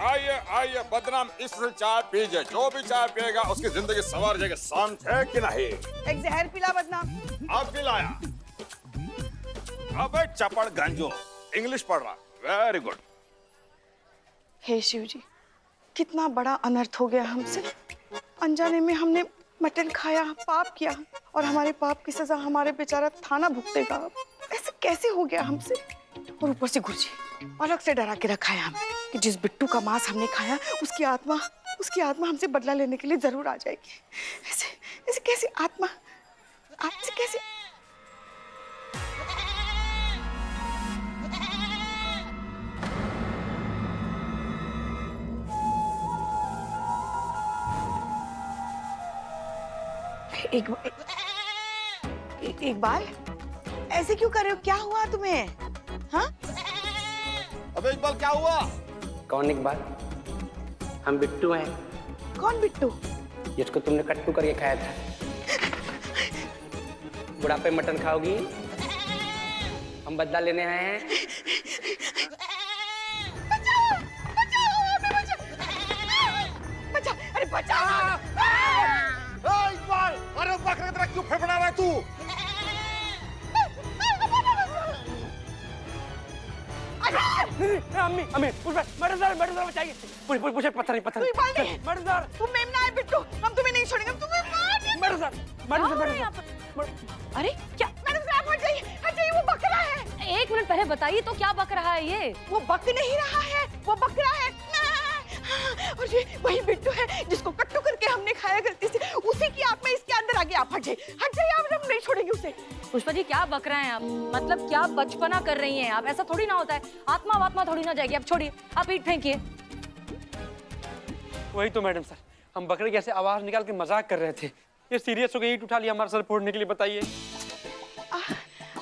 आइए आइए बदनाम, इससे चाय पीजिए। जो भी चाय पिएगा उसकी जिंदगी संवर जाएगी, समझे कि नहीं? एक जहर पिला बदनाम। अब पिलाया। अबे चपड़ गंजो, इंग्लिश पढ़ रहा। Very good. हे शिव जी, कितना बड़ा अनर्थ हो गया हमसे। अनजाने में हमने मटन खाया, पाप किया, और हमारे पाप की सजा हमारे बेचारा थाना भुगतेगा। ऐसे कैसे हो गया हमसे? और ऊपर से गुरुजी अलग से डरा के रखा है हमें कि जिस बिट्टू का मांस हमने खाया उसकी आत्मा हमसे बदला लेने के लिए जरूर आ जाएगी। ऐसे ऐसे कैसे आत्मा आपसे कैसे? एक बार ऐसे क्यों कर रहे हो? क्या हुआ तुम्हें? हाँ? अबे इकबाल क्या हुआ? कौन इकबाल? हम बिट्टू हैं। कौन बिट्टू? जिसको तुमने कट्टू करके खाया था। बुढ़ापे मटन खाओगी? हम बदला लेने आए हैं। बचाओ! अरे बचाओ! इकबाल, अरे बकरे की तरह क्यों फड़फड़ा रहा है तू? अम्मी अम्मी मर्डर बचाइए। पूछे पत्थर नहीं मर्डर। तुम मेमना है बिट्टू, हम तुम्हें नहीं छोड़ेंगे, हम तुम्हें मर्डर। अरे क्या? मैडम साहब हट जाइए, वो बक रहा है। एक मिनट पहले बताइए तो क्या बक रहा है ये? वो बक नहीं रहा है, वो बक रहा है। और ये वही बिट्टू है जिसको कट्टू करके हमने खाया गलती से, उसी की आत्मा इसके अंदर आ गई। आप हट जाइए, हम नहीं छोड़ेंगे उसे। पुष्पा जी क्या बक रहे हैं आप? मतलब क्या बचपना कर रही हैं आप? ऐसा थोड़ी ना होता है, आत्मा थोड़ी ना जाएगी। अब छोड़िए, आप ईंट फेंकिए। वही तो मैडम सर, हम बकरे की ऐसे आवाज निकाल के मजाक कर रहे थे, ये सीरियस हो गई, ईंट उठा लिया हमारे सर फोड़ने के लिए। बताइए।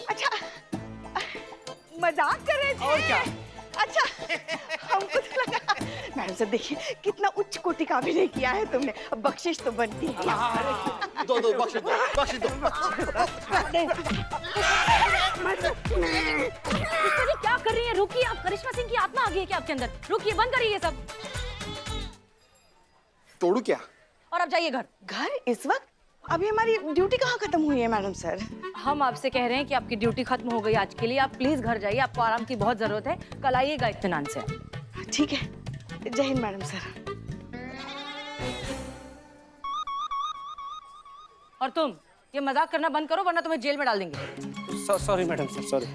अच्छा, मजाक कर रहे थे? और क्या? अच्छा, हमको तो लगा। मैडम साहब देखिए कितना उच्च कोटि का अभिनय किया है तुमने, अब बख्शिश तो बनती है। दो बख्श दो। पुष्पा जी क्या कर रही हैं? रुकिए, आप करिश्मा सिंह की आत्मा आ गई है क्या आपके अंदर? रुकिए, बंद करिए ये सब। तोड़ू क्या? और अब जाइए घर। घर इस वक्त? अभी हमारी ड्यूटी कहाँ खत्म हुई है मैडम सर? हम आपसे कह रहे हैं कि आपकी ड्यूटी खत्म हो गई आज के लिए, आप प्लीज घर जाइए, आपको आराम की बहुत जरूरत है। कल आइएगा इत्मीनान से। ठीक है, जय हिंद मैडम सर। और तुम ये मजाक करना बंद करो वरना तुम्हें जेल में डाल देंगे। Sorry madam sir, sorry.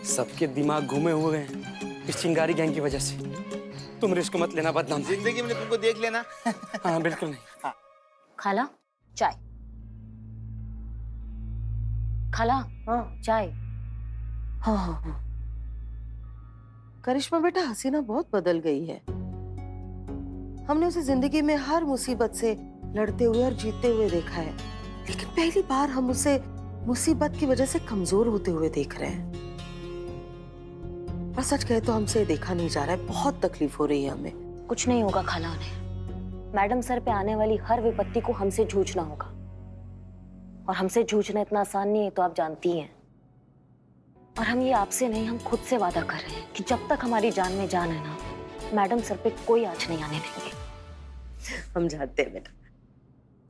सबके दिमाग घूमे हुए हैं इस चिंगारी गैंग की वजह से। तुम रिस्क मत लेना बदनाम। जिंदगी में तुमको देख लेना। हाँ बिल्कुल नहीं। हाँ। खाला चाय। खाला हाँ चाय। हाँ। करिश्मा बेटा, हसीना बहुत बदल गई है। हमने उसे जिंदगी में हर मुसीबत से लड़ते हुए और जीतते हुए देखा है, लेकिन पहली बार हम उसे मुसीबत की वजह से कमजोर होते हुए देख रहे हैं। और सच कहे तो हमसे देखा नहीं जा रहा है, बहुत तकलीफ हो रही है हमें। कुछ नहीं होगा खाला उन्हें। मैडम सर पे आने वाली हर विपत्ति को हमसे जूझना होगा, और हमसे जूझना इतना आसान नहीं है तो आप जानती हैं। और हम ये आपसे नहीं, हम खुद से वादा कर रहे हैं कि जब तक हमारी जान में जान है ना, मैडम सर पे कोई आँच नहीं आने देंगे। हम जानते हैं बेटा,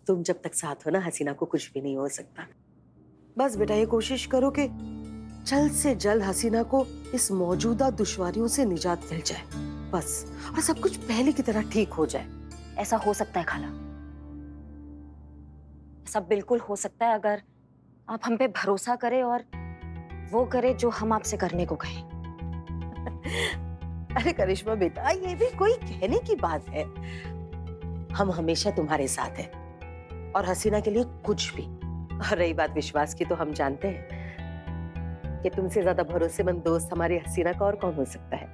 तुम जब तक साथ हो ना, हसीना को कुछ भी नहीं हो सकता। बस बेटा ये कोशिश करो कि जल्द से जल्द हसीना को इस मौजूदा दुश्वारियों से निजात मिल जाए, बस, और सब कुछ पहले की तरह ठीक हो जाए। ऐसा हो सकता है खाला, ऐसा बिल्कुल हो सकता है अगर आप हम पे भरोसा करें और वो करे जो हम आपसे करने को कहें। अरे करिश्मा बेटा, ये भी कोई कहने की बात है। हम हमेशा तुम्हारे साथ हैं, और हसीना के लिए कुछ भी। और रही बात विश्वास की, तो हम जानते हैं कि तुमसे ज्यादा भरोसेमंद दोस्त हमारी हसीना का और कौन हो सकता है।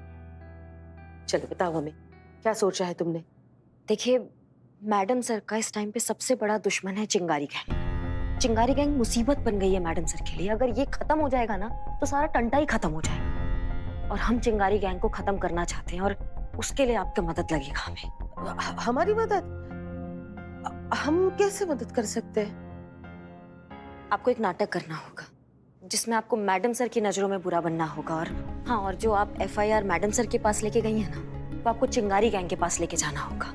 चलो बताओ हमें, क्या सोचा है तुमने? देखिए, मैडम सर का इस टाइम पे सबसे बड़ा दुश्मन है चिंगारी गैंग। चिंगारी गैंग मुसीबत बन गई है मैडम सर के लिए। अगर ये खत्म हो जाएगा ना, तो सारा टंटा ही खत्म हो जाएगा। और हम चिंगारी गैंग को खत्म करना चाहते हैं, और उसके लिए आपकी मदद लगेगा हमें। हमारी मदद? हम कैसे मदद कर सकते हैं? आपको एक नाटक करना होगा जिसमें आपको मैडम सर की नजरों में बुरा बनना होगा, और हाँ, और जो आप FIR मैडम सर के पास लेके गई हैं ना, तो आपको चिंगारी गैंग के पास लेके जाना होगा।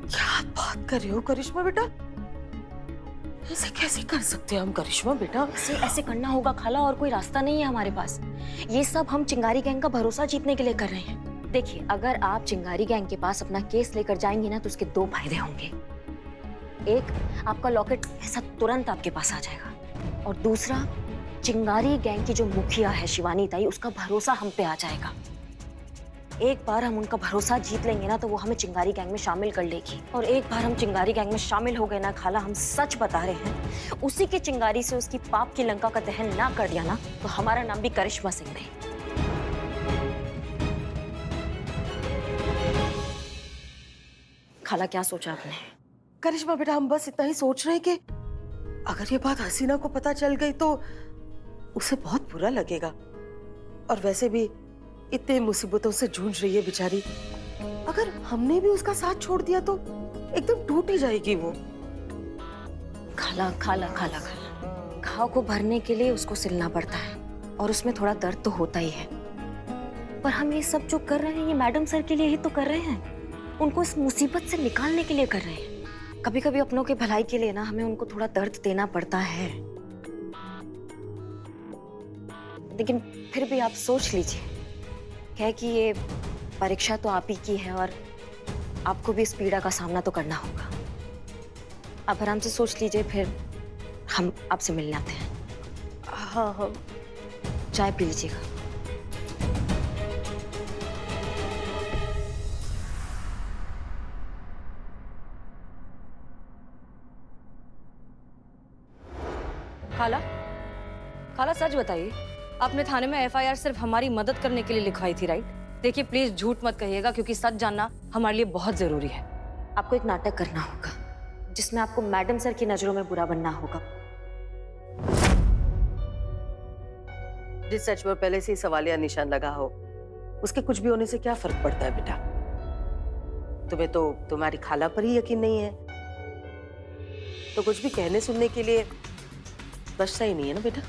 क्या बात कर रहे हो करिश्मा बेटा? ऐसे कैसे कर सकते हैं हम करिश्मा बेटा? ऐसे ऐसे करना होगा खाला, और कोई रास्ता नहीं है हमारे पास। ये सब हम चिंगारी गैंग का भरोसा जीतने के लिए कर रहे हैं। देखिए, अगर आप चिंगारी गैंग के पास अपना केस लेकर जाएंगे ना, तो उसके दो फायदे होंगे। एक, आपका लॉकेट ऐसा तुरंत आपके पास आ जाएगा, और दूसरा, चिंगारी गैंग की जो मुखिया है शिवानी ताई, उसका भरोसा हम पे आ जाएगा। एक बार हम उनका भरोसा जीत लेंगे ना, तो वो हमें चिंगारी गैंग में शामिल कर लेगी। और एक बार हम चिंगारी गैंग में शामिल हो गए ना खाला, हम सच बता रहे हैं, उसी की चिंगारी से उसकी पाप की लंका का दहन ना कर दिया ना, तो हमारा नाम भी करिश्मा सिंह नहीं। खाला, क्या सोचा आपने? करिश्मा बेटा, हम बस इतना ही सोच रहे हैं कि अगर ये बात हसीना को पता चल गई तो उसे बहुत बुरा लगेगा। और वैसे भी इतने मुसीबतों से जूझ रही है बेचारी, अगर हमने भी उसका साथ छोड़ दिया तो एकदम टूट ही जाएगी वो। खाला खाला खाला खाला, घाव को भरने के लिए उसको सिलना पड़ता है, और उसमें थोड़ा दर्द तो होता ही है। पर हम ये सब जो कर रहे हैं, ये मैडम सर के लिए ही तो कर रहे हैं। उनको इस मुसीबत से निकालने के लिए कर रहे हैं। कभी कभी अपनों के भलाई के लिए ना हमें उनको थोड़ा दर्द देना पड़ता है। लेकिन फिर भी आप सोच लीजिए, क्या कि ये परीक्षा तो आप ही की है, और आपको भी इस पीड़ा का सामना तो करना होगा। आप आराम से सोच लीजिए, फिर हम आपसे मिलने आते हैं। हाँ हाँ, चाय पी लीजिएगा। खाला, खाला सच बताइए, आपने थाने में FIR सिर्फ हमारी मदद करने के लिए लिखवाई थी, राइट? देखिए प्लीज झूठ मत कहिएगा, क्योंकि सच जानना हमारे लिए बहुत जरूरी है। आपको एक नाटक करना होगा, जिसमें आपको मैडम सर की नजरों में बुरा बनना होगा। जिस सच पर पहले से ही सवालिया निशान लगा हो, उसके कुछ भी होने से क्या फर्क पड़ता है बेटा? तुम्हें तो तुम्हारी खाला पर ही यकीन नहीं है, तो कुछ भी कहने सुनने के लिए बचता ही नहीं है ना बेटा।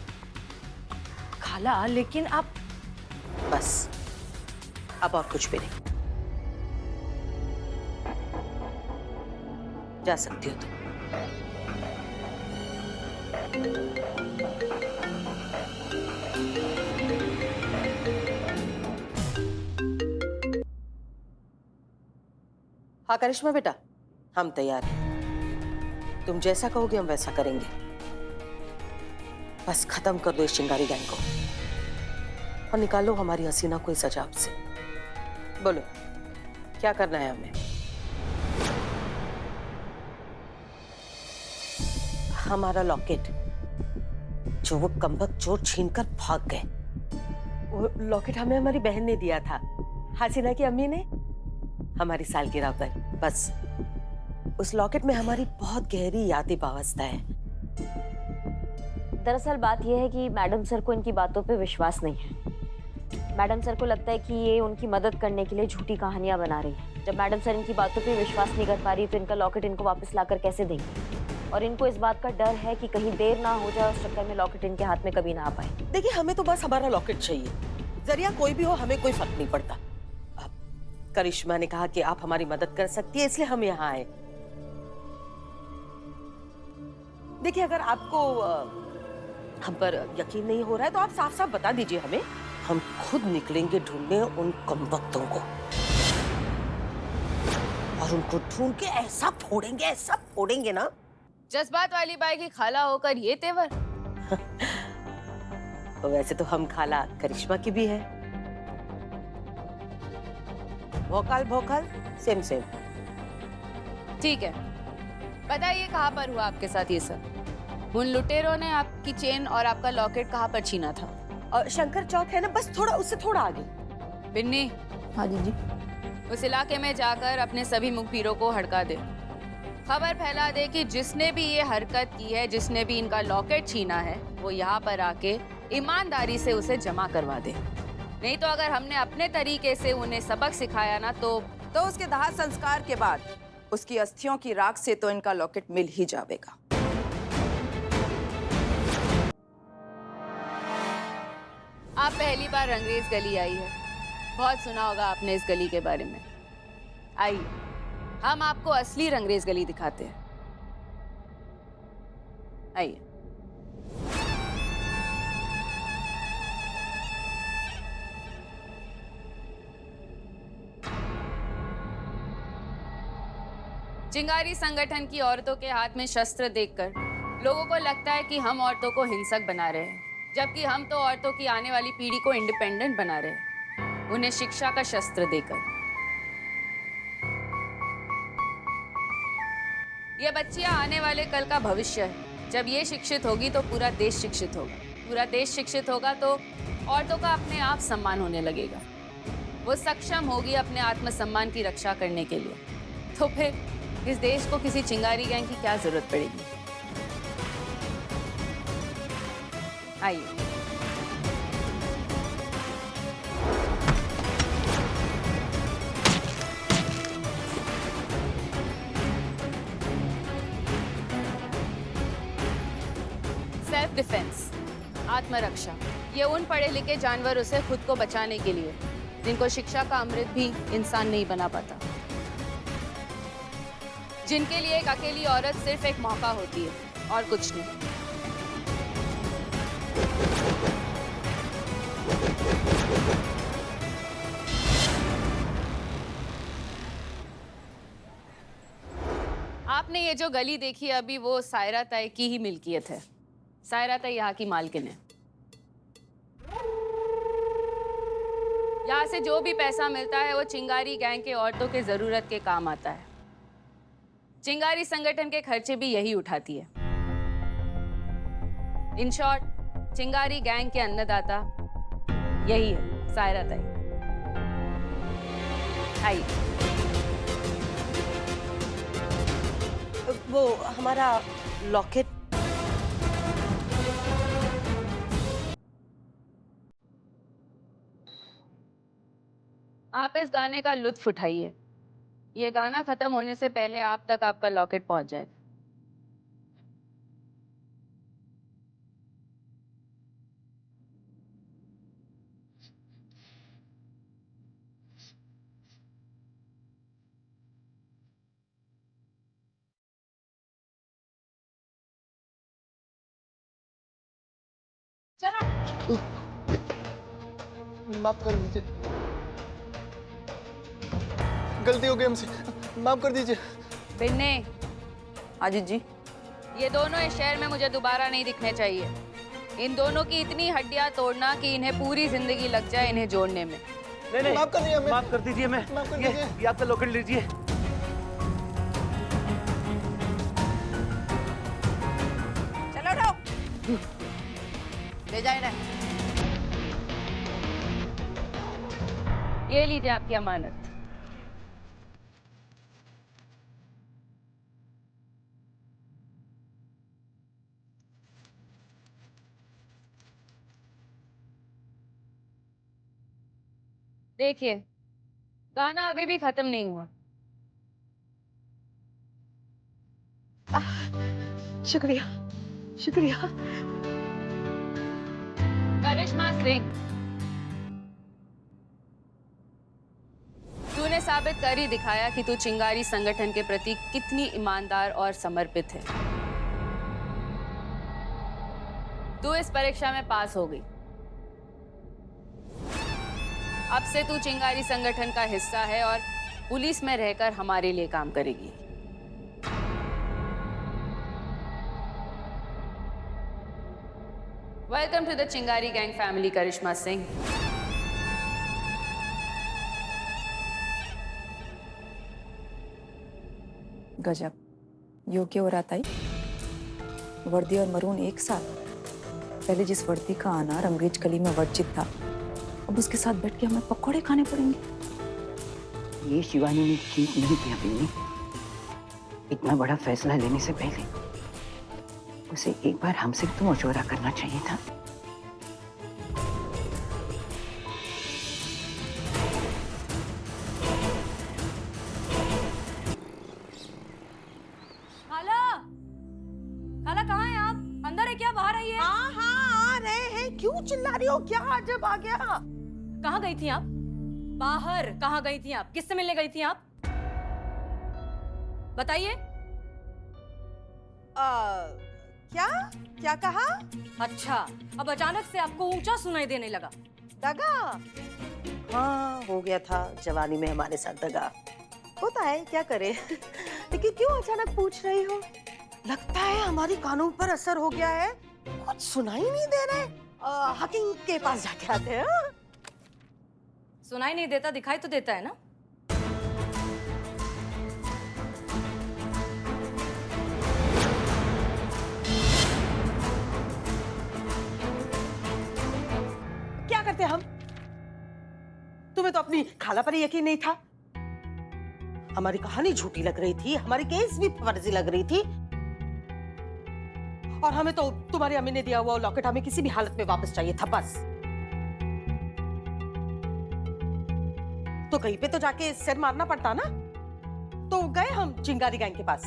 खाला, लेकिन आप बस, अब और कुछ भी नहीं। जा सकती हो तुम। हाँ करिश्मा बेटा, हम तैयार हैं। तुम जैसा कहोगे हम वैसा करेंगे। बस खत्म कर दो इस चिंगारी गैंग को और निकालो हमारी हसीना को इस अजाब से। बोलो, क्या करना है हमें? हमारा लॉकेट जो वो कमबख्त चोर छीनकर भाग गए, वो लॉकेट हमें हमारी बहन ने दिया था, हसीना की अम्मी ने, हमारी सालगिरह पर। बस उस लॉकेट में हमारी बहुत गहरी यादें वाबस्ता है। दरअसल बात यह है कि मैडम सर को इनकी बातों पे विश्वास नहीं है। मैडम सर को लगता है कि ये उनकी मदद करने के लिए झूठी कहानियां बना रही है। जब मैडम सर इनकी बातों पे विश्वास नहीं कर पा रही, तो इनका लॉकेट इनको वापस लाकर कैसे देंगे? और इनको इस बात का डर है कि कहीं देर ना हो जाए, उस चक्कर में लॉकेट इनके हाथ में कभी ना आ पाए। देखिए, हमें तो बस हमारा लॉकेट चाहिए, जरिया कोई भी हो हमें कोई फर्क नहीं पड़ता। करिश्मा ने कहा कि आप हमारी मदद कर सकती है, इसलिए हम यहाँ आए। देखिए, अगर आपको हम पर यकीन नहीं हो रहा है तो आप साफ साफ बता दीजिए हमें, हम खुद निकलेंगे ढूंढने उन कमबख्तों को, और उनको ढूंढ के ऐसा फोड़ेंगे ना। जज्बात वाली बाई की खाला होकर ये तेवर। तो वैसे तो हम खाला करिश्मा की भी है। भोकाल सेम। ठीक है, बताइए कहाँ पर हुआ आपके साथ ये सब? उन लुटेरों ने आपकी चेन और आपका लॉकेट कहाँ पर छीना था? और शंकर चौक है ना, बस थोड़ा उससे थोड़ा आगे। बिन्नी, हाँ जी, उस इलाके में जाकर अपने सभी मुखबिरों को हड़का दे, खबर फैला दे कि जिसने भी ये हरकत की है, जिसने भी इनका लॉकेट छीना है, वो यहाँ पर आके ईमानदारी से उसे जमा करवा दे। नहीं तो अगर हमने अपने तरीके से उन्हें सबक सिखाया ना, तो उसके दाह संस्कार के बाद उसकी अस्थियों की राख से तो इनका लॉकेट मिल ही जाएगा। आप आप पहली बार रंगरेज गली आई है, बहुत सुना होगा आपने इस गली के बारे में। आइए, हम आपको असली रंगरेज गली दिखाते हैं। आइए। चिंगारी संगठन की औरतों के हाथ में शस्त्र देखकर लोगों को लगता है कि हम औरतों को हिंसक बना रहे हैं, जबकि हम तो औरतों की आने वाली पीढ़ी को इंडिपेंडेंट बना रहे हैं, उन्हें शिक्षा का शस्त्र देकर। ये बच्चियां आने वाले कल का भविष्य है। जब ये शिक्षित होगी तो पूरा देश शिक्षित होगा। पूरा देश शिक्षित होगा तो औरतों का अपने आप सम्मान होने लगेगा। वो सक्षम होगी अपने आत्मसम्मान की रक्षा करने के लिए। तो फिर इस देश को किसी चिंगारी गैंग की क्या जरूरत पड़ेगी? आइए। सेल्फ डिफेंस, आत्मरक्षा, ये उन पढ़े लिखे जानवरों से खुद को बचाने के लिए जिनको शिक्षा का अमृत भी इंसान नहीं बना पाता, जिनके लिए एक अकेली औरत सिर्फ एक मौका होती है और कुछ नहीं। आपने ये जो गली देखी अभी, वो सायरा ताई की ही मिल्कियत है। सायरा ताई यहाँ की मालकिन है। यहाँ से जो भी पैसा मिलता है वो चिंगारी गैंग के औरतों के जरूरत के काम आता है। चिंगारी संगठन के खर्चे भी यही उठाती है। इन शॉर्ट, चिंगारी गैंग के अन्नदाता यही है, सायरा ताई। आइए। वो हमारा लॉकेट। आप इस गाने का लुत्फ उठाइए। ये गाना खत्म होने से पहले आप तक आपका लॉकेट पहुंच जाए। माफ कर दीजिए, गलती हो गई हमसे, माफ कर दीजिए। बिन्ने, अजीत जी, ये दोनों इस शहर में मुझे दोबारा नहीं दिखने चाहिए। इन दोनों की इतनी हड्डियां तोड़ना कि इन्हें पूरी जिंदगी लग जाए इन्हें जोड़ने में। नहीं, माफ कर दीजिए हमें। माफ कर दीजिए। मैं माफ कर ये दीजिए। आपका लॉकेट लीजिए। चलो उठो, ले जाए ना। ये लीजिए आपकी अमानत। देखिए, गाना अभी भी खत्म नहीं हुआ। शुक्रिया, शुक्रिया। करिश्मा सिंह, तूने साबित कर ही दिखाया कि तू चिंगारी संगठन के प्रति कितनी ईमानदार और समर्पित है। तू इस परीक्षा में पास हो गई। अब से तू चिंगारी संगठन का हिस्सा है और पुलिस में रहकर हमारे लिए काम करेगी। वेलकम टू द चिंगारी गैंग फैमिली, करिश्मा सिंह। गजब, योग्य और आताई, वर्दी और मरून एक साथ। पहले जिस वर्दी का आना रंगरेज गली में वर्जित था, अब उसके साथ बैठ के हमें पकौड़े खाने पड़ेंगे। ये शिवानी ने ठीक नहीं किया बिन्नी। इतना बड़ा फैसला लेने से पहले उसे एक बार हमसे तो मशवरा करना चाहिए था। खाला, खाला कहाँ हैं आप? अंदर है क्या? बाहर आइए। हाँ हाँ, आ रहे हैं। क्यों क्यों चिल्ला रही हो? क्या अजब आ गया? कहाँ गई थी आप? बाहर कहाँ गई थी आप? किससे मिलने गई थी आप? बताइए। क्या क्या कहा? अच्छा, अब अचानक से आपको ऊंचा सुनाई देने लगा। दगा? हाँ, हो गया था जवानी में हमारे साथ दगा। होता है, क्या करे। लेकिन क्यों अचानक पूछ रही हो? लगता है हमारी कानून पर असर हो गया है, कुछ सुनाई नहीं दे रहा है। हकीम के पास जाके आते हैं। हाँ? सुनाई नहीं देता, दिखाई तो देता है ना। क्या करते हम? तुम्हें तो अपनी खाला पर यकीन नहीं था। हमारी कहानी झूठी लग रही थी, हमारी केस भी फर्जी लग रही थी, और हमें तो तुम्हारी अम्मी ने दिया हुआ लॉकेट हमें किसी भी हालत में वापस चाहिए था, बस। तो कहीं पे तो जाके सिर मारना पड़ता ना। तो गए हम चिंगारी गैंग के पास,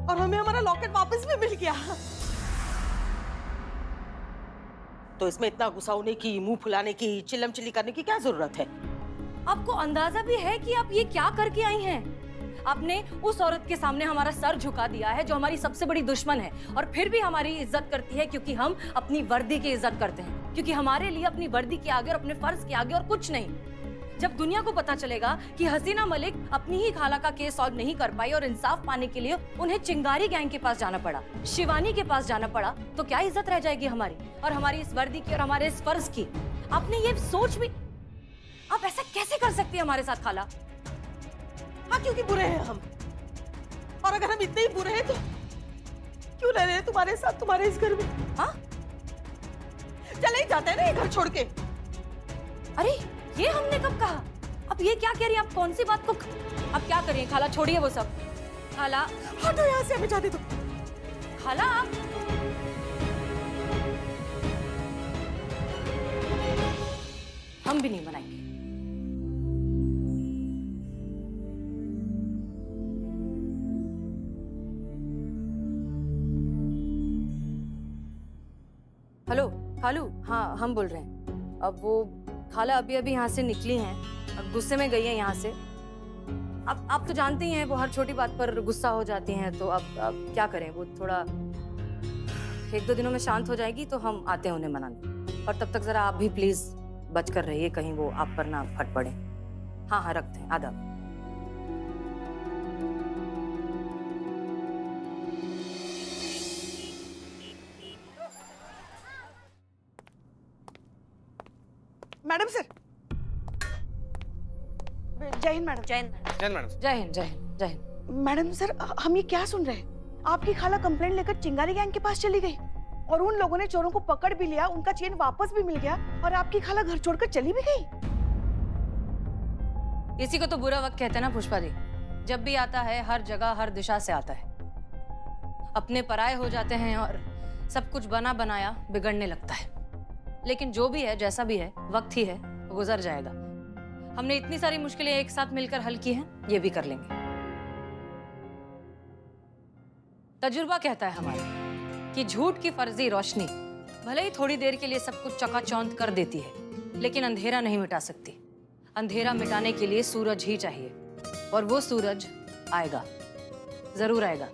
और हमें हमारा लॉकेट वापस भी मिल गया। तो इसमें इतना गुस्सा होने की, मुंह फुलाने की, चिल्लम चिल्ली करने की क्या जरूरत है? आपको अंदाजा भी है कि आप ये क्या करके आई हैं? आपने उस औरत के सामने हमारा सर झुका दिया है जो हमारी सबसे बड़ी दुश्मन है, और फिर भी हमारी इज्जत करती है क्योंकि हम अपनी वर्दी की इज्जत करते हैं, क्योंकि हमारे लिए अपनी वर्दी के आगे और अपने फर्ज के आगे और कुछ नहीं। जब दुनिया को पता चलेगा कि हसीना मलिक अपनी ही खाला का केस सॉल्व नहीं कर पाई और इंसाफ पाने के लिए उन्हें चिंगारी गैंग के पास जाना पड़ा, शिवानी के पास जाना पड़ा, तो क्या इज्जत रह जाएगी हमारी और हमारी इस वर्दी की और हमारे इस फर्ज की? आपने ये सोच भी, आप ऐसा कैसे कर सकती है हमारे साथ खाला? हाँ, क्योंकि बुरे हैं हम, और अगर हम इतने ही बुरे हैं तो क्यों रह रहे हैं तुम्हारे साथ, तुम्हारे इस घर में? हाँ, चले ही जाते हैं ना ये घर छोड़ के। अरे ये हमने कब कहा? अब ये क्या कह रही हैं आप? कौन सी बात को? अब क्या करें खाला, छोड़िए वो सब। खाला हटो यहाँ से, हमें जाने दो। खाला आप हम भी नहीं मनाएंगे। हेलो खालू, हाँ हम बोल रहे हैं। अब वो खाला अभी अभी यहाँ से निकली हैं, अब गुस्से में गई हैं यहाँ से। अब आप तो जानते ही हैं वो हर छोटी बात पर गुस्सा हो जाती हैं, तो अब क्या करें, वो थोड़ा 1-2 दिनों में शांत हो जाएगी तो हम आते हैं उन्हें मनाने। और तब तक जरा आप भी प्लीज बच कर रहिए, कहीं वो आप पर ना फट पड़े। हाँ हाँ रखते हैं, आदाब। मैडम सर, जय हिंद मैडम। जय हिंद। जय मैडम। जय हिंद, जय हिंद, जय हिंद। मैडम सर, हम ये क्या सुन रहे हैं? आपकी खाला कंप्लेंट लेकर चिंगारी गैंग के पास चली गई और उन लोगों ने चोरों को पकड़ भी लिया, उनका चेन वापस भी मिल गया, और आपकी खाला घर छोड़कर चली भी गई। इसी को तो बुरा वक्त कहते हैं ना पुष्पा दी। जब भी आता है हर जगह हर दिशा से आता है, अपने पराये हो जाते हैं और सब कुछ बना बनाया बिगड़ने लगता है। लेकिन जो भी है, जैसा भी है, वक्त ही है, गुजर जाएगा। हमने इतनी सारी मुश्किलें एक साथ मिलकर हल की हैं, ये भी कर लेंगे। तजुर्बा कहता है हमारा कि झूठ की फर्जी रोशनी भले ही थोड़ी देर के लिए सब कुछ चकाचौंध कर देती है, लेकिन अंधेरा नहीं मिटा सकती। अंधेरा मिटाने के लिए सूरज ही चाहिए, और वो सूरज आएगा, जरूर आएगा।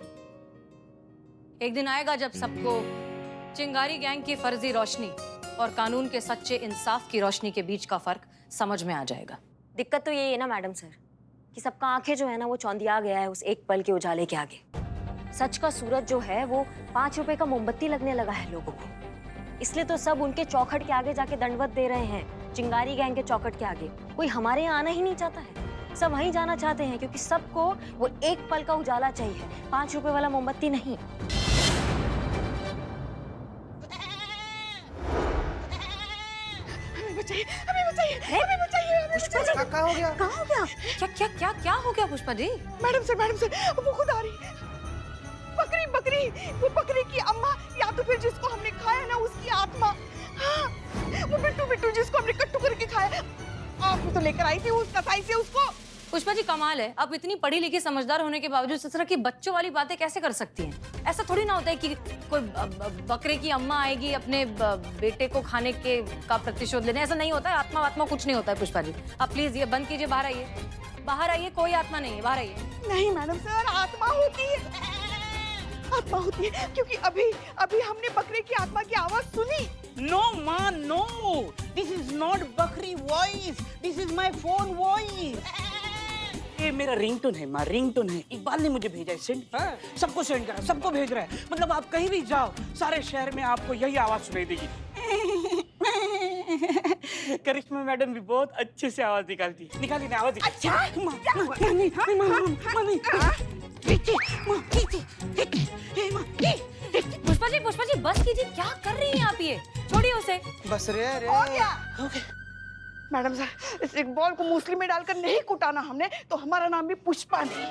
एक दिन आएगा जब सबको चिंगारी गैंग की फर्जी रोशनी और कानून के सच्चे इंसाफ की रोशनी के बीच का फर्क समझ में आ जाएगा। दिक्कत तो यही है ना मैडम सर, कि सबका आंखें जो है ना वो चौंधिया गया है उस एक पल के उजाले के आगे। सच का सूरज जो है वो 5 रुपए का मोमबत्ती लगने लगा है लोगों को। इसलिए तो सब उनके चौखट के आगे जाके दंडवत दे रहे हैं, चिंगारी गैंग के चौखट के आगे। कोई हमारे यहाँ आना ही नहीं चाहता है, सब वहीं जाना चाहते हैं, क्योंकि सबको वो एक पल का उजाला चाहिए, 5 रुपए वाला मोमबत्ती नहीं। पुष्पा जी, क्या हो गया? कहाँ हो गया? क्या क्या क्या क्या हो गया पुष्पा जी? मैडम सर, वो खुद आ रही है। बकरी बकरी, वो बकरी की अम्मा, या तो फिर जिसको हमने खाया ना उसकी आत्मा। हाँ, वो बिट्टू बिट्टू जिसको हमने कट्टू करके खाया, आप तो लेकर आई थी उस कसाई से उसको। पुष्पा जी कमाल है, आप इतनी पढ़ी लिखी समझदार होने के बावजूद इस तरह की बच्चों वाली बातें कैसे कर सकती हैं? ऐसा थोड़ी ना होता है कि कोई बकरे की अम्मा आएगी अपने बेटे को खाने के का प्रतिशोध लेने, ऐसा नहीं होता है। आत्मा आत्मा कुछ नहीं होता है पुष्पा जी, आप प्लीज ये बंद कीजिए, बाहर आइए, बाहर आइए, कोई आत्मा नहीं है, बाहर आइए। नहीं मैडम सर, आत्मा होती है, आत्मा होती है, क्योंकि अभी अभी हमने बकरे की आत्मा की आवाज सुनी। No, ma, no. This is not बकरी voice. This is my phone voice. ये मेरा रिंगटोन है माँ, रिंगटोन है। इकबाल ने मुझे भेजा है, सेंड, सबको सेंड करा, सबको भेज रहा है। मतलब आप कहीं भी जाओ, सारे शहर में आपको यही आवाज सुनाई देगी। करिश्मा मैडम भी बहुत अच्छे से आवाज निकालती है। निकाली ना आवाज। अच्छा? पुष्पा जी बस कीजिए, क्या कर रही हैं आप? ये छोड़िए उसे। बस रे रे। मैडम सर, इस इकबाल को मूसली में डालकर नहीं कुटाना हमने, तो हमारा नाम भी पुष्पा नहीं।